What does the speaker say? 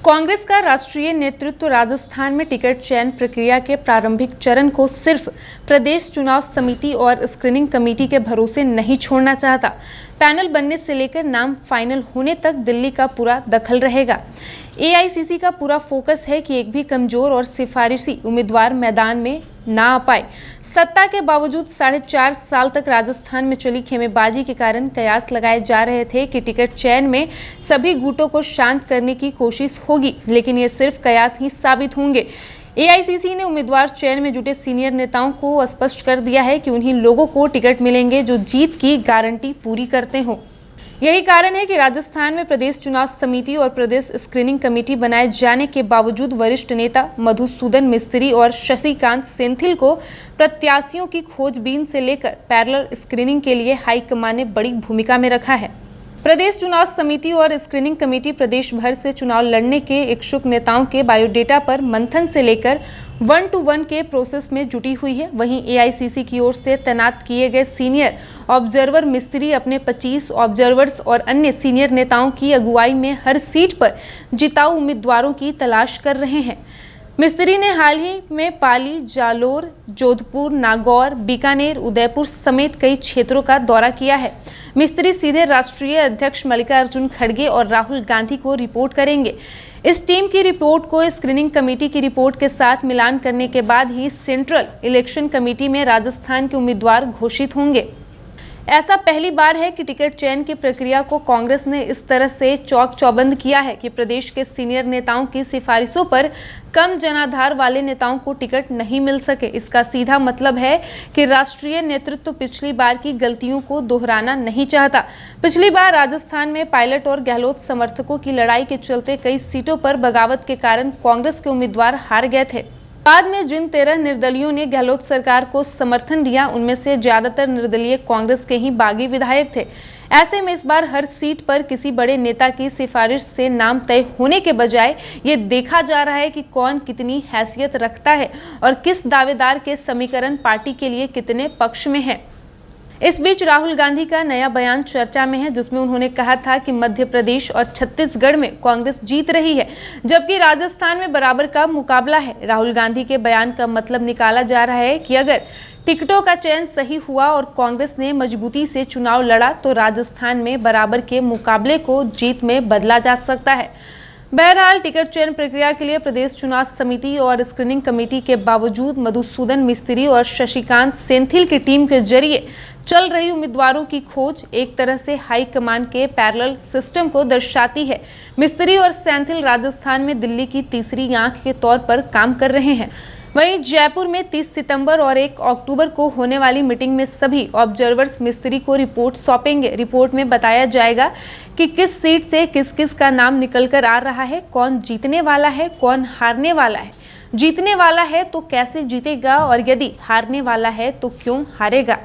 कांग्रेस का राष्ट्रीय नेतृत्व राजस्थान में टिकट चयन प्रक्रिया के प्रारंभिक चरण को सिर्फ प्रदेश चुनाव समिति और स्क्रीनिंग कमेटी के भरोसे नहीं छोड़ना चाहता। पैनल बनने से लेकर नाम फाइनल होने तक दिल्ली का पूरा दखल रहेगा। एआईसीसी का पूरा फोकस है कि एक भी कमजोर और सिफारिशी उम्मीदवार मैदान में ना आ पाए। सत्ता के बावजूद 4.5 साल तक राजस्थान में चली खेमेबाजी के कारण कयास लगाए जा रहे थे कि टिकट चयन में सभी गुटों को शांत करने की कोशिश होगी, लेकिन ये सिर्फ कयास ही साबित होंगे। एआईसीसी ने उम्मीदवार चयन में जुटे सीनियर नेताओं को स्पष्ट कर दिया है कि उन्हीं लोगों को टिकट मिलेंगे जो जीत की गारंटी पूरी करते हों। यही कारण है कि राजस्थान में प्रदेश चुनाव समिति और प्रदेश स्क्रीनिंग कमेटी बनाए जाने के बावजूद वरिष्ठ नेता मधुसूदन मिस्त्री और शशिकांत सेंथिल को प्रत्याशियों की खोजबीन से लेकर पैरेलल स्क्रीनिंग के लिए हाईकमान ने बड़ी भूमिका में रखा है। प्रदेश चुनाव समिति और स्क्रीनिंग कमेटी प्रदेश भर से चुनाव लड़ने के इच्छुक नेताओं के बायोडेटा पर मंथन से लेकर 1-to-1 के प्रोसेस में जुटी हुई है। वहीं एआईसीसी की ओर से तैनात किए गए सीनियर ऑब्जर्वर मिस्त्री अपने 25 ऑब्जर्वर्स और अन्य सीनियर नेताओं की अगुवाई में हर सीट पर जिताऊ उम्मीदवारों की तलाश कर रहे हैं। मिस्त्री ने हाल ही में पाली, जालोर, जोधपुर, नागौर, बीकानेर, उदयपुर समेत कई क्षेत्रों का दौरा किया है। मिस्त्री सीधे राष्ट्रीय अध्यक्ष मल्लिकार्जुन खड़गे और राहुल गांधी को रिपोर्ट करेंगे। इस टीम की रिपोर्ट को स्क्रीनिंग कमेटी की रिपोर्ट के साथ मिलान करने के बाद ही सेंट्रल इलेक्शन कमेटी में राजस्थान के उम्मीदवार घोषित होंगे। ऐसा पहली बार है कि टिकट चयन की प्रक्रिया को कांग्रेस ने इस तरह से चौक चौबंद किया है कि प्रदेश के सीनियर नेताओं की सिफारिशों पर कम जनाधार वाले नेताओं को टिकट नहीं मिल सके। इसका सीधा मतलब है कि राष्ट्रीय नेतृत्व पिछली बार की गलतियों को दोहराना नहीं चाहता। पिछली बार राजस्थान में पायलट और गहलोत समर्थकों की लड़ाई के चलते कई सीटों पर बगावत के कारण कांग्रेस के उम्मीदवार हार गए थे। बाद में जिन 13 निर्दलीयों ने गहलोत सरकार को समर्थन दिया, उनमें से ज्यादातर निर्दलीय कांग्रेस के ही बागी विधायक थे। ऐसे में इस बार हर सीट पर किसी बड़े नेता की सिफारिश से नाम तय होने के बजाय ये देखा जा रहा है कि कौन कितनी हैसियत रखता है और किस दावेदार के समीकरण पार्टी के लिए कितने पक्ष में है। इस बीच राहुल गांधी का नया बयान चर्चा में है, जिसमें उन्होंने कहा था कि मध्य प्रदेश और छत्तीसगढ़ में कांग्रेस जीत रही है, जबकि राजस्थान में बराबर का मुकाबला है। राहुल गांधी के बयान का मतलब निकाला जा रहा है कि अगर टिकटों का चयन सही हुआ और कांग्रेस ने मजबूती से चुनाव लड़ा तो राजस्थान में बराबर के मुकाबले को जीत में बदला जा सकता है। बहरहाल टिकट चयन प्रक्रिया के लिए प्रदेश चुनाव समिति और स्क्रीनिंग कमेटी के बावजूद मधुसूदन मिस्त्री और शशिकांत सेंथिल की टीम के जरिए चल रही उम्मीदवारों की खोज एक तरह से हाईकमान के पैरेलल सिस्टम को दर्शाती है। मिस्त्री और सेंथिल राजस्थान में दिल्ली की तीसरी आंख के तौर पर काम कर रहे हैं। वहीं जयपुर में 30 सितंबर और 1 अक्टूबर को होने वाली मीटिंग में सभी ऑब्जर्वर्स मिस्त्री को रिपोर्ट सौंपेंगे। रिपोर्ट में बताया जाएगा कि किस सीट से किस किस का नाम निकल कर आ रहा है, कौन जीतने वाला है, कौन हारने वाला है, जीतने वाला है तो कैसे जीतेगा और यदि हारने वाला है तो क्यों हारेगा।